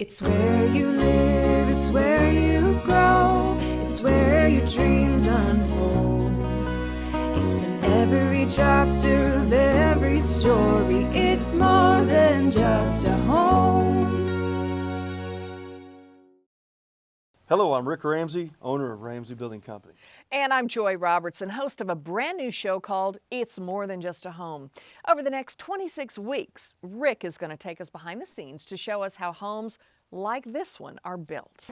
It's where you live, it's where you grow, it's where your dreams unfold. It's in every chapter of every story, it's more than just a home. Hello, I'm Rick Ramsey, owner of Ramsey Building Company. And I'm Joy Robertson, host of a brand new show called It's More Than Just a Home. Over the next 26 weeks, Rick is going to take us behind the scenes to show us how homes like this one are built.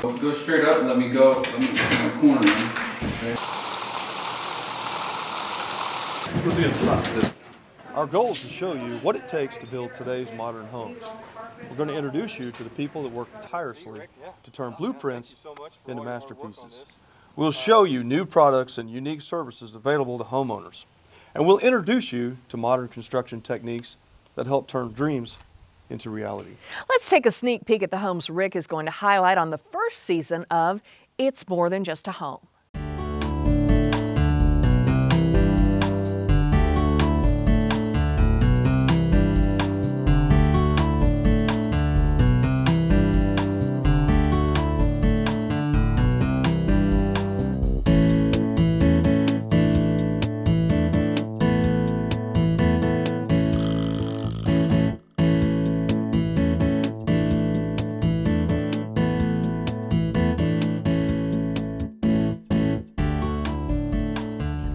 Go straight up and let me go. Let me in the corner. Okay. What's a good spot for this? Our goal is to show you what it takes to build today's modern homes. We're going to introduce you to the people that work tirelessly to turn blueprints into masterpieces. We'll show you new products and unique services available to homeowners. And we'll introduce you to modern construction techniques that help turn dreams into reality. Let's take a sneak peek at the homes Rick is going to highlight on the first season of It's More Than Just a Home.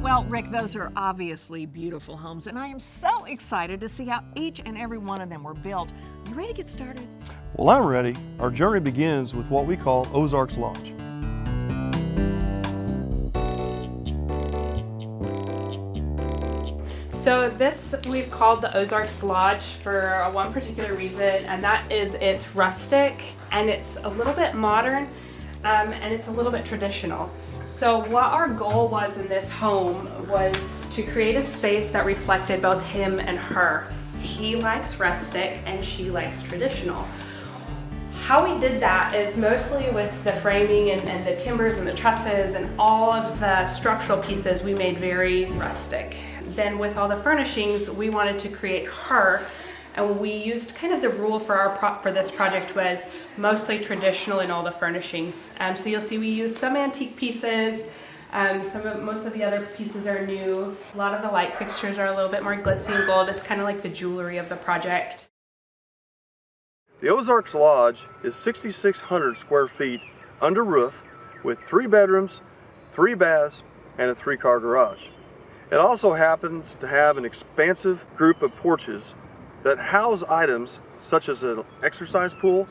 Well, Rick, those are obviously beautiful homes, and I am so excited to see how each and every one of them were built. You ready to get started? Well, I'm ready. Our journey begins with what we call Ozarks Lodge. So this we've called the Ozarks Lodge for one particular reason, and that is it's rustic and it's a little bit modern and it's a little bit traditional. So what our goal was in this home was to create a space that reflected both him and her. He likes rustic and she likes traditional. How we did that is mostly with the framing and the timbers and the trusses and all of the structural pieces we made very rustic. Then with all the furnishings, we wanted to create her, and we used kind of the rule for this project was mostly traditional in all the furnishings. So you'll see we used some antique pieces, most of the other pieces are new. A lot of the light fixtures are a little bit more glitzy and gold. It's kind of like the jewelry of the project. The Ozarks Lodge is 6,600 square feet under roof with 3 bedrooms, 3 baths, and a 3-car garage. It also happens to have an expansive group of porches that house items such as an exercise pool,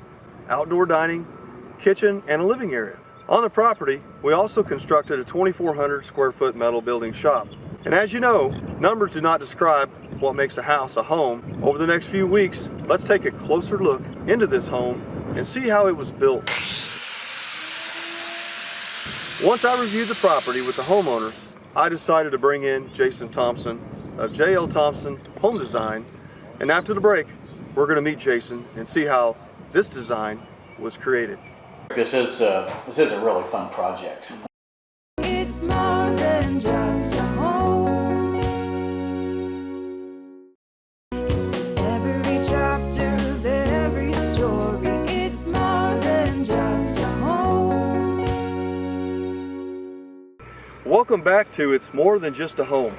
outdoor dining, kitchen, and a living area. On the property, we also constructed a 2,400 square foot metal building shop. And as you know, numbers do not describe what makes a house a home. Over the next few weeks, let's take a closer look into this home and see how it was built. Once I reviewed the property with the homeowners, I decided to bring in Jason Thompson of J.L. Thompson Home Design. And after the break, we're going to meet Jason and see how this design was created. This is a really fun project. It's more than just a home. It's in every chapter of every story, it's more than just a home. Welcome back to It's More Than Just a Home.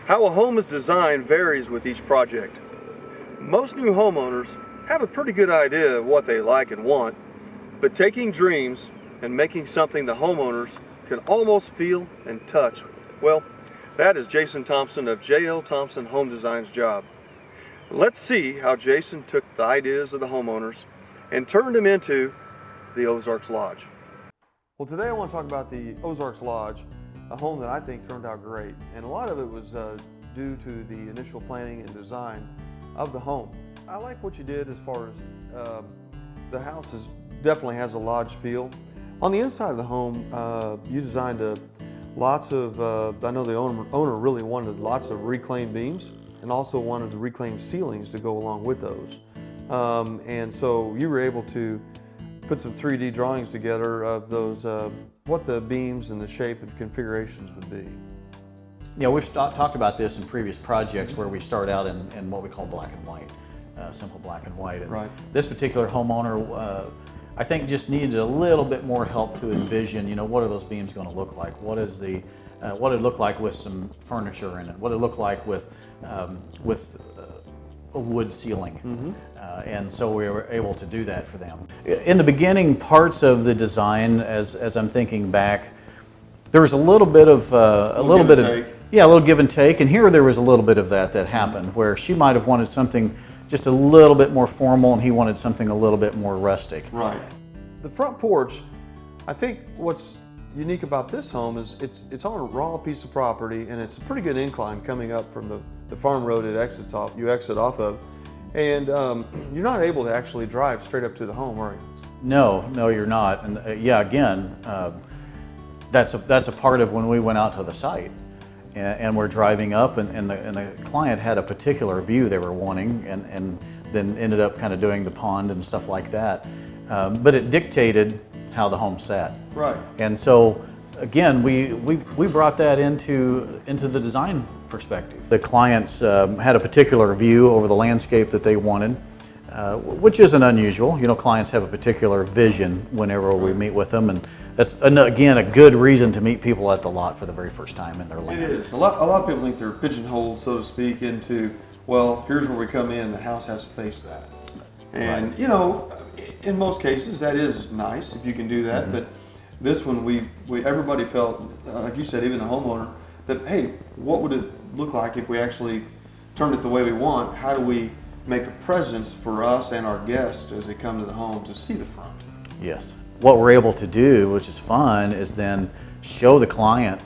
How a home is designed varies with each project. Most new homeowners have a pretty good idea of what they like and want, but taking dreams and making something the homeowners can almost feel and touch, well, that is Jason Thompson of J.L. Thompson Home Design's job. Let's see how Jason took the ideas of the homeowners and turned them into the Ozarks Lodge. Well, today I want to talk about the Ozarks Lodge, a home that I think turned out great, and a lot of it was due to the initial planning and design of the home. I like what you did as far as the house definitely has a lodge feel. On the inside of the home, you designed lots of, I know the owner really wanted lots of reclaimed beams and also wanted the reclaimed ceilings to go along with those. And so you were able to put some 3D drawings together of those, what the beams and the shape and configurations would be. You know, we've talked about this in previous projects where we start out in what we call black and white, simple black and white. And Right. this particular homeowner, I think, just needed a little bit more help to envision, you know, what are those beams going to look like? What is the, what it look like with some furniture in it? What it look like with a wood ceiling? And so we were able to do that for them. In the beginning parts of the design, as I'm thinking back, there was a little bit of a little bit of yeah, a little give and take, and here there was a little bit of that happened, where she might have wanted something just a little bit more formal, and he wanted something a little bit more rustic. Right. The front porch, I think what's unique about this home is it's on a raw piece of property, and it's a pretty good incline coming up from the farm road you exit off of, and you're not able to actually drive straight up to the home, are you? No, you're not. And yeah, again, that's a part of when we went out to the site, and we're driving up, and the client had a particular view they were wanting, and then ended up kind of doing the pond and stuff like that. But it dictated how the home sat. Right. And so, again, we brought that into the design perspective. The clients had a particular view over the landscape that they wanted, which isn't unusual. You know, clients have a particular vision whenever we meet with them, and that's, again, a good reason to meet people at the lot for the very first time in their land. It is. A lot of people think they're pigeonholed, so to speak, into, well, here's where we come in, the house has to face that. And, Right. you know, in most cases, that is nice if you can do that, but this one, everybody felt, like you said, even the homeowner, that, hey, what would it look like if we actually turned it the way we want? How do we make a presence for us and our guests as they come to the home to see the front? Yes. What we're able to do, which is fun, is then show the client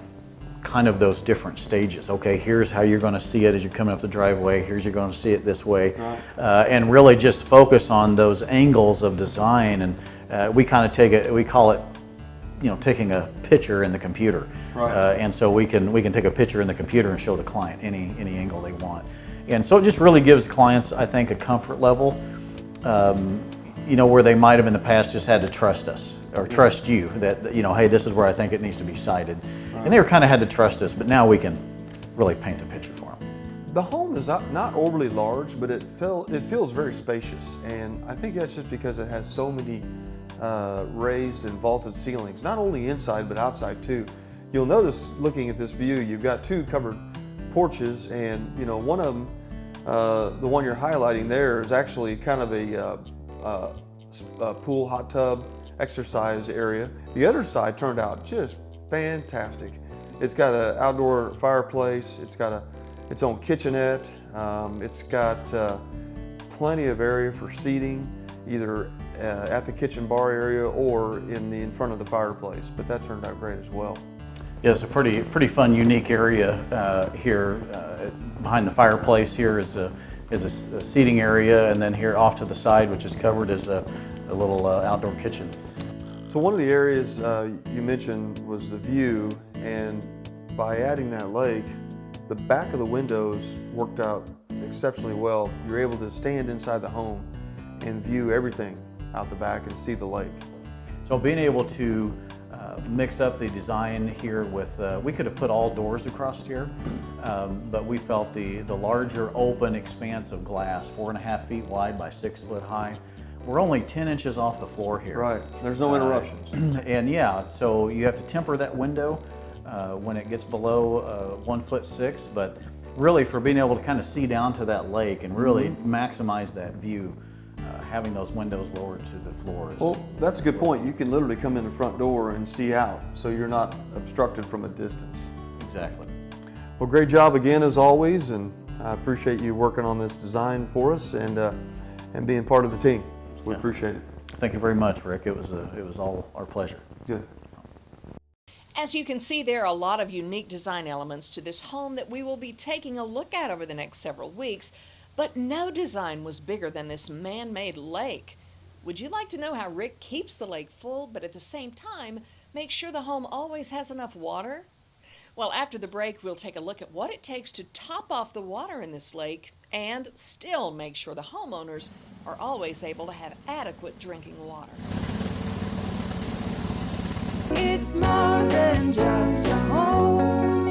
kind of those different stages. Okay, here's how you're going to see it as you're coming up the driveway. Here's you're going to see it this way, Right. and really just focus on those angles of design. And we kind of we call it, you know, taking a picture in the computer. Right. And so we can take a picture in the computer and show the client any angle they want. And so it just really gives clients, I think, a comfort level, you know, where they might have in the past just had to trust us or trust you that, you know, hey, this is where I think it needs to be sited. And they kind of had to trust us, but now we can really paint the picture for them. The home is not overly large, but it feels very spacious, and I think that's just because it has so many raised and vaulted ceilings, not only inside but outside too. You'll notice, looking at this view, you've got two covered porches, and you know, one of them, the one you're highlighting there, is actually kind of a pool, hot tub, exercise area. The other side turned out just fantastic. It's got an outdoor fireplace. It's got its own kitchenette. It's got plenty of area for seating, either at the kitchen bar area or in front of the fireplace. But that turned out great as well. Yeah, it's a pretty fun, unique area here. Behind the fireplace here is a seating area, and then here off to the side, which is covered, is a little outdoor kitchen. So one of the areas you mentioned was the view, and by adding that lake, the back of the windows worked out exceptionally well. You're able to stand inside the home and view everything out the back and see the lake. So being able to mix up the design here with, we could have put all doors across here, but we felt the larger open expanse of glass, 4.5 feet wide by 6 foot high. We're only 10 inches off the floor here. Right, there's no interruptions. And yeah, so you have to temper that window when it gets below 1'6", but really for being able to kind of see down to that lake and really maximize that view, having those windows lowered to the floors. Well, that's a good point. You can literally come in the front door and see out, so you're not obstructed from a distance. Exactly. Well, great job again as always, and I appreciate you working on this design for us and being part of the team. So we appreciate it. Thank you very much, Rick. It was all our pleasure. Good. As you can see, there are a lot of unique design elements to this home that we will be taking a look at over the next several weeks, but no design was bigger than this man-made lake. Would you like to know how Rick keeps the lake full, but at the same time, make sure the home always has enough water? Well, after the break, we'll take a look at what it takes to top off the water in this lake and still make sure the homeowners are always able to have adequate drinking water. It's more than just a home.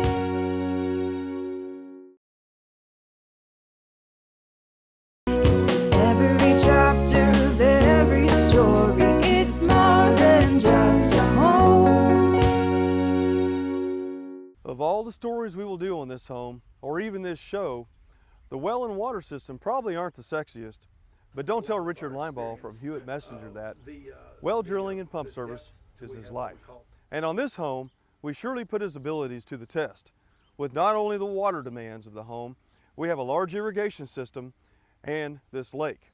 Of all the stories we will do on this home, or even this show, the well and water system probably aren't the sexiest. But don't tell Richard Linebaugh from Hewitt Messenger that. Well drilling and pump service is his life. And on this home, we surely put his abilities to the test. With not only the water demands of the home, we have a large irrigation system and this lake.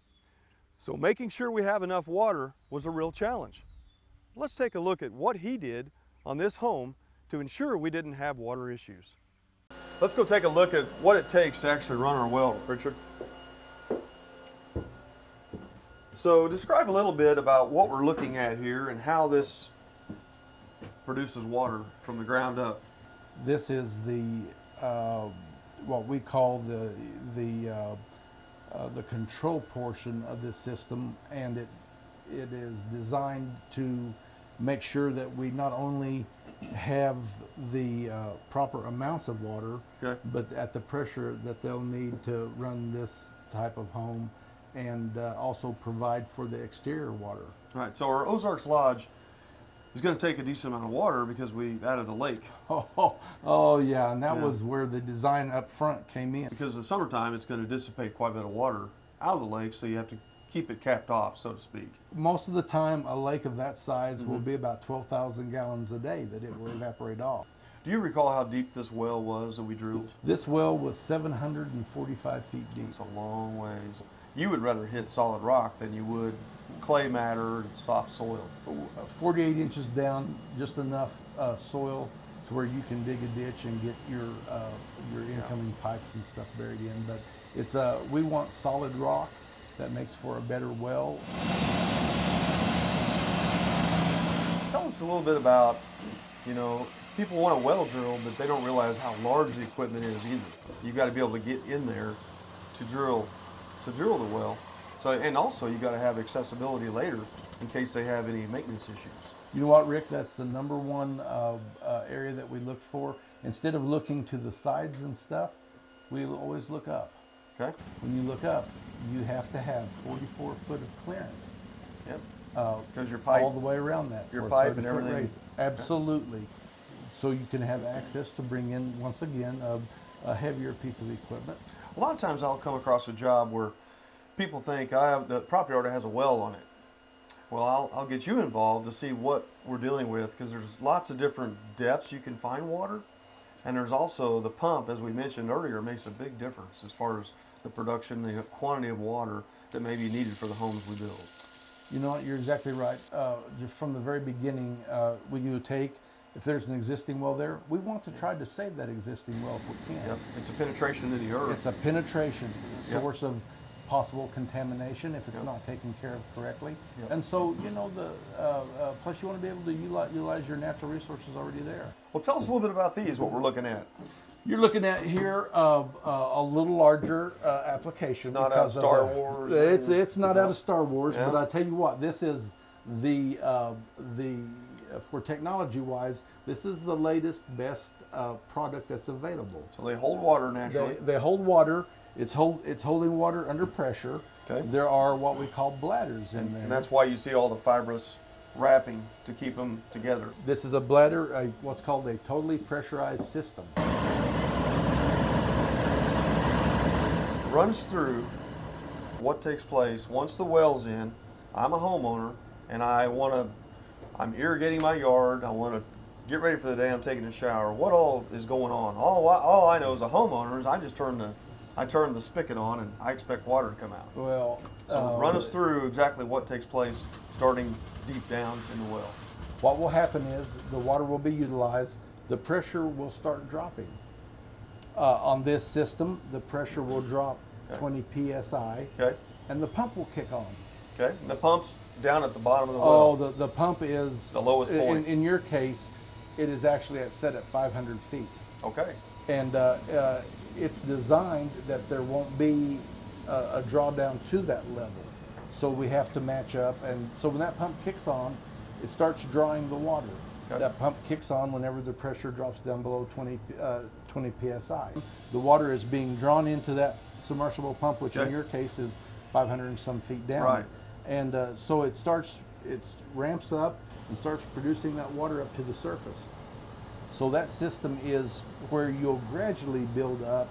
So making sure we have enough water was a real challenge. Let's take a look at what he did on this home to ensure we didn't have water issues. Let's go take a look at what it takes to actually run our well, Richard. So describe a little bit about what we're looking at here and how this produces water from the ground up. This is the what we call the control portion of this system, and it is designed to make sure that we not only have the proper amounts of water, Okay. but at the pressure that they'll need to run this type of home, and also provide for the exterior water. All right, so our Ozarks Lodge is going to take a decent amount of water because we added a lake. Oh yeah, and that Yeah. was where the design up front came in. Because in the summertime, it's going to dissipate quite a bit of water out of the lake, so you have to keep it capped off, so to speak. Most of the time, a lake of that size will Mm-hmm. be about 12,000 gallons a day that it will evaporate off. Do you recall how deep this well was that we drilled? This well was 745 feet deep. It's a long ways. You would rather hit solid rock than you would clay matter and soft soil. 48 inches down, just enough soil to where you can dig a ditch and get your incoming pipes and stuff buried in. But it's we want solid rock that makes for a better well. Tell us a little bit about, people want a well drilled, but they don't realize how large the equipment is either. You've got to be able to get in there to drill the well. So, and also you got to have accessibility later in case they have any maintenance issues. You know what, Rick? That's the number one area that we look for. Instead of looking to the sides and stuff, we always look up. Okay? When you look up, you have to have 44 foot of clearance. Yep. Because your pipe, all the way around that. your for a pipe and 30-foot everything. raise. Absolutely. So you can have access to bring in, once again, a heavier piece of equipment. A lot of times I'll come across a job where people think the property owner has a well on it. Well, I'll get you involved to see what we're dealing with, because there's lots of different depths you can find water. And there's also the pump, as we mentioned earlier, makes a big difference as far as the production, the quantity of water that may be needed for the homes we build. You know what, you're exactly right. Just from the very beginning, when you take, if there's an existing well there, we want to try to save that existing well if we can. Yep. It's a penetration into the earth. It's a penetration Yep. source of possible contamination if it's Yep. not taken care of correctly. Yep. And so, plus you want to be able to utilize your natural resources already there. Well, tell us a little bit about these, what we're looking at. You're looking at here a little larger application. It's not out of because Star Wars or It's not out of Star Wars, Yeah. but I tell you what, this is the for technology-wise, this is the latest, best product that's available. So they hold water naturally. They hold water. It's holding water under pressure. Okay. There are what we call bladders in there. And that's why you see all the fibrous wrapping to keep them together. This is a bladder, what's called a totally pressurized system. Runs through what takes place once the well's in. I'm a homeowner and I'm irrigating my yard. I want to get ready for the day. I'm taking a shower. What all is going on? All I know as a homeowner is I just turn the spigot on and I expect water to come out. Well, So run us through exactly what takes place starting deep down in the well. what will happen is the water will be utilized. The pressure will start dropping. On this system, the pressure will drop Okay. 20 psi, Okay? and the pump will kick on. Okay? And the pump's down at the bottom of the well. Oh, the pump is The lowest point. In your case, it is actually set at 500 feet, Okay. and it's designed that there won't be a drawdown to that level. So we have to match up, and so when that pump kicks on, it starts drawing the water. Okay. That pump kicks on whenever the pressure drops down below 20 psi. The water is being drawn into that submersible pump, which Okay. in your case is 500 and some feet down. Right. And so it ramps up and starts producing that water up to the surface. So that system is where you'll gradually build up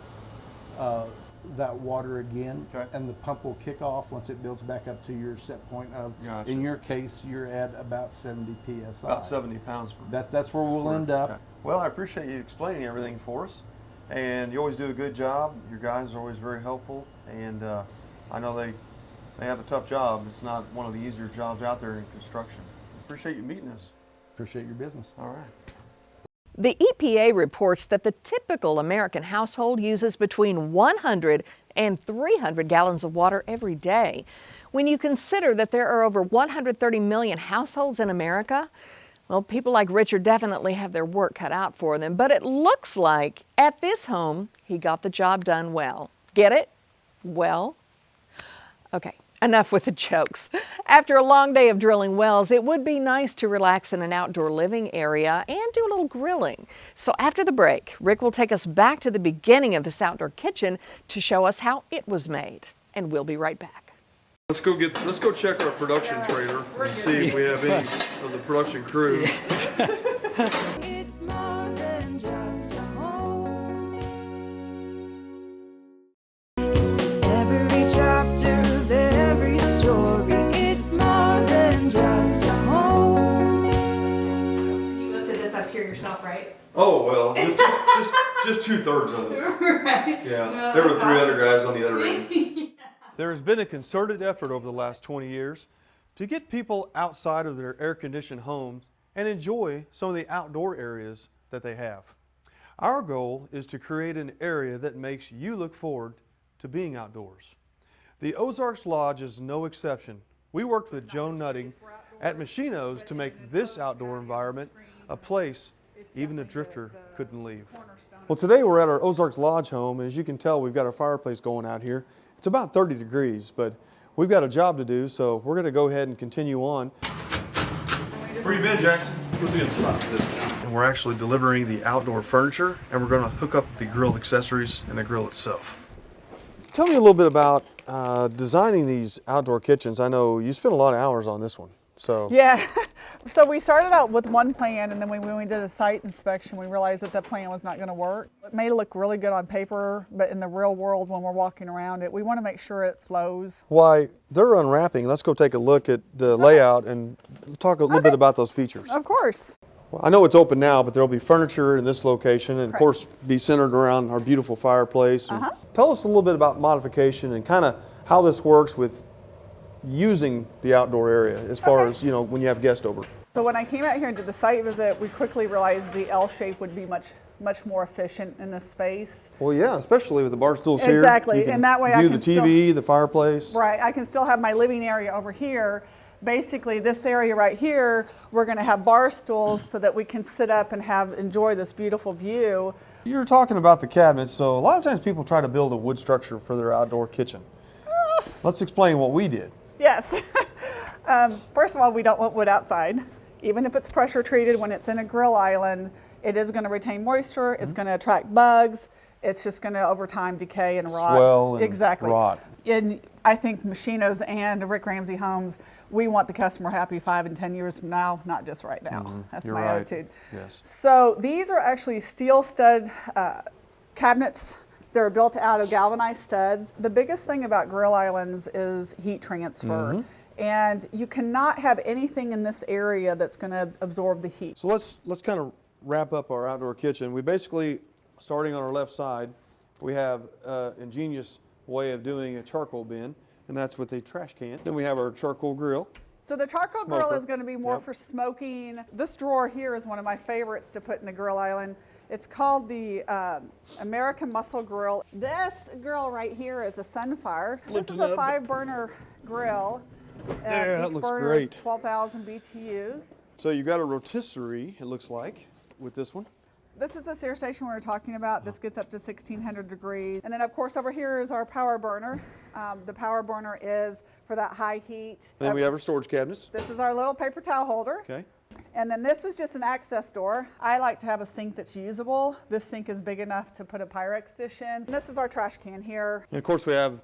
that water again, Okay. and the pump will kick off once it builds back up to your set point of, Gotcha. in your case, you're at about 70 PSI. About 70 pounds per. That's where we'll end up. Okay. Well, I appreciate you explaining everything for us, and you always do a good job. Your guys are always very helpful, and I know they have a tough job. It's not one of the easier jobs out there in construction. Appreciate you meeting us. Appreciate your business. All right. The EPA reports that the typical American household uses between 100 and 300 gallons of water every day. When you consider that there are over 130 million households in America, well, people like Richard definitely have their work cut out for them. But it looks like at this home, he got the job done well. Get it? Well? Okay. Enough with the jokes. After a long day of drilling wells, it would be nice to relax in an outdoor living area and do a little grilling. So after the break, Rick will take us back to the beginning of this outdoor kitchen to show us how it was made. And we'll be right back. Let's go check our production trailer and see if we have any of the production crew. It's more than just a home. It's in every chapter of every story. It's more than just a home. You lifted this up here yourself, right? Oh well, just 2/3 of it. Right. Yeah, No, there were that's 3 other awesome. guys on the other end. There has been a concerted effort over the last 20 years to get people outside of their air-conditioned homes and enjoy some of the outdoor areas that they have. Our goal is to create an area that makes you look forward to being outdoors. The Ozarks Lodge is no exception. We worked with Joan Nutting at Machino's to make this outdoor environment a place even a drifter couldn't leave. Well, today we're at our Ozarks Lodge home, and as you can tell, we've got our fireplace going out here. It's about 30 degrees, but we've got a job to do, so we're going to go ahead and continue on. Where you been, Jackson? What's a good spot for this now? And we're actually delivering the outdoor furniture, and we're going to hook up the grill accessories and the grill itself. Tell me a little bit about designing these outdoor kitchens. I know you spent a lot of hours on this one. So Yeah, so we started out with one plan, and then when we did a site inspection, we realized that plan was not going to work. It may look really good on paper, but in the real world, when we're walking around it, we want to make sure it flows. while they're unwrapping, let's go take a look at the layout and talk a little bit about those features. Of course. Well, I know it's open now, but there'll be furniture in this location and of course be centered around our beautiful fireplace. And tell us a little bit about modification and kind of how this works with using the outdoor area as far as, you know, when you have guests over. So when I came out here and did the site visit, we quickly realized the L shape would be much more efficient in this space. Well, yeah, especially with the bar stools here. Exactly, You can and that way I view can the TV, the fireplace. Right, I can still have my living area over here. Basically, this area right here, we're going to have bar stools so that we can sit up and enjoy this beautiful view. You're talking about the cabinets, so a lot of times people try to build a wood structure for their outdoor kitchen. Let's explain what we did. Yes. First of all, we don't want wood outside. Even if it's pressure treated, when it's in a grill island, it is going to retain moisture, it's going to attract bugs, it's just going to over time decay and rot. Swell and exactly. rot. And I think Machino's and Rick Ramsey Homes, we want the customer happy 5 and 10 years from now, not just right now. That's You're my right. attitude. Yes. So these are actually steel stud cabinets. They're built out of galvanized studs. The biggest thing about grill islands is heat transfer. And you cannot have anything in this area that's going to absorb the heat. So let's kind of wrap up our outdoor kitchen. We basically, starting on our left side, we have an ingenious way of doing a charcoal bin, and that's with a trash can. Then we have our charcoal grill. So the charcoal grill Smoker. is going to be more Yep. for smoking. This drawer here is one of my favorites to put in the grill island. It's called the American Muscle Grill. This grill right here is a Sunfire. This is a 5-burner grill. There, that each looks burner is great. 12,000 BTUs. So you've got a rotisserie, it looks like, with this one. This is the sear station we were talking about. This gets up to 1600 degrees. And then of course over here is our power burner. The power burner is for that high heat. Then we have our storage cabinets. This is our little paper towel holder. Okay. And then this is just an access door. I like to have a sink that's usable. This sink is big enough to put a Pyrex dish in. And this is our trash can here. And of course we have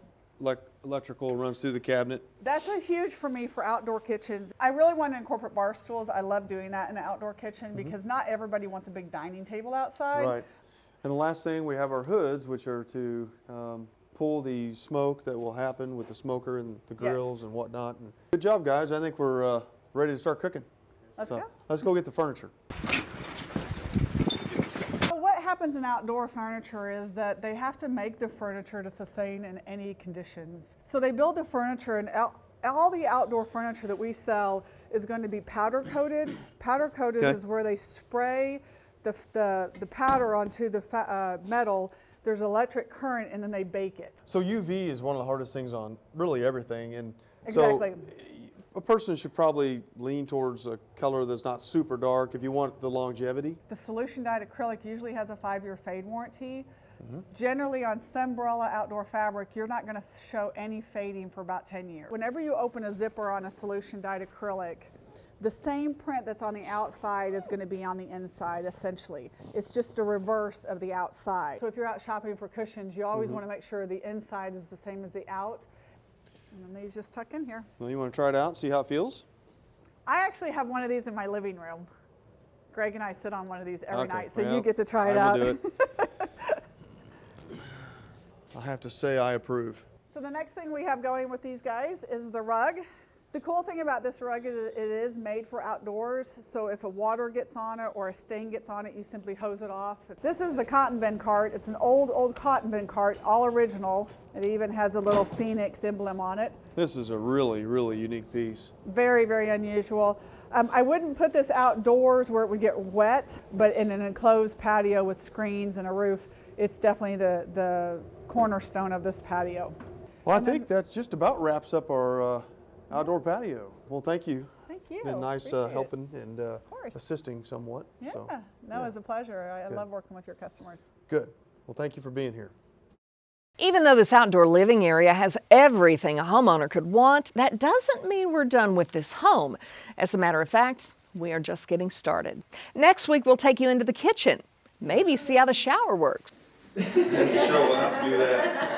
electrical runs through the cabinet. That's a huge for me for outdoor kitchens. I really want to incorporate bar stools. I love doing that in an outdoor kitchen because not everybody wants a big dining table outside. Right. And the last thing, we have our hoods, which are to pull the smoke that will happen with the smoker and the grills and whatnot. And good job, guys. I think we're ready to start cooking. Let's go. Let's go get the furniture. What happens in outdoor furniture is that they have to make the furniture to sustain in any conditions. So they build the furniture, and all the outdoor furniture that we sell is going to be powder coated. Powder coated is where they spray the powder onto the metal. There's electric current, and then they bake it. So UV is one of the hardest things on really everything, and Exactly. so a person should probably lean towards a color that's not super dark if you want the longevity. The solution dyed acrylic usually has a 5-year fade warranty. Generally on Sunbrella outdoor fabric, you're not going to show any fading for about 10 years. Whenever you open a zipper on a solution dyed acrylic, the same print that's on the outside is going to be on the inside, essentially. It's just a reverse of the outside. So if you're out shopping for cushions, you always want to make sure the inside is the same as the out. And then these just tuck in here. Well, you want to try it out and see how it feels? I actually have one of these in my living room. Greg and I sit on one of these every night, so well, you get to try it I out. will do it. I have to say I approve. So the next thing we have going with these guys is the rug. The cool thing about this rug is it is made for outdoors, so if a water gets on it or a stain gets on it, you simply hose it off. This is the cotton bin cart. It's an old cotton bin cart, all original. It even has a little phoenix emblem on it. This is a really, really unique piece. Very, very unusual. I wouldn't put this outdoors where it would get wet, but in an enclosed patio with screens and a roof, it's definitely the cornerstone of this patio. Well, I think that just about wraps up our outdoor patio. Well, thank you. Thank you. Been nice Appreciate it. helping and course. assisting somewhat. Yeah, So, no, it's a pleasure. I Good. love working with your customers. good. Well, thank you for being here. Even though this outdoor living area has everything a homeowner could want, that doesn't mean we're done with this home. As a matter of fact, we are just getting started. Next week, we'll take you into the kitchen, maybe see how the shower works. Sure, we'll have to do that.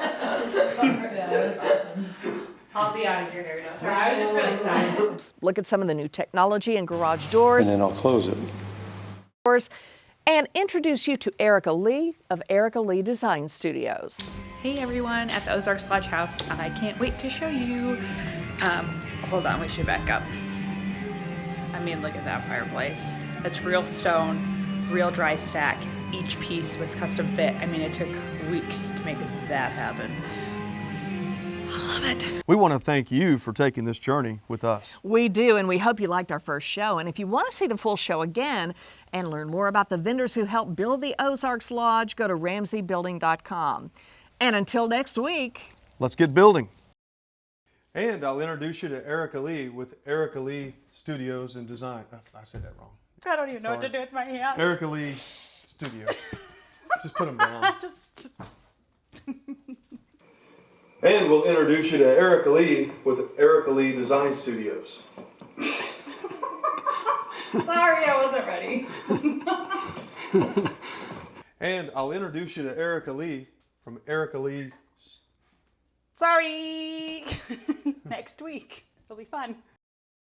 I'll be out of your hair now. I was just really excited. Look at some of the new technology in garage doors. And then I'll close it. And introduce you to Erica Lee of Erica Lee Design Studios. Hey everyone at the Ozarks Lodge House. I can't wait to show you. Hold on, we should back up. I mean, look at that fireplace. That's real stone, real dry stack. Each piece was custom fit. I mean, it took weeks to make that happen. I love it. We want to thank you for taking this journey with us. We do, and we hope you liked our first show. And if you want to see the full show again and learn more about the vendors who helped build the Ozarks Lodge, go to RamseyBuilding.com. And until next week, Let's get building. And I'll introduce you to Erica Lee with Erica Lee Studios and Design. I said that wrong. I don't even know what to Sorry. do with my hands. Erica Lee Studio. Just put them down. And we'll introduce you to Erica Lee with Erica Lee Design Studios. Sorry, I wasn't ready. And I'll introduce you to Erica Lee from Erica Lee. Sorry. Next week. It'll be fun.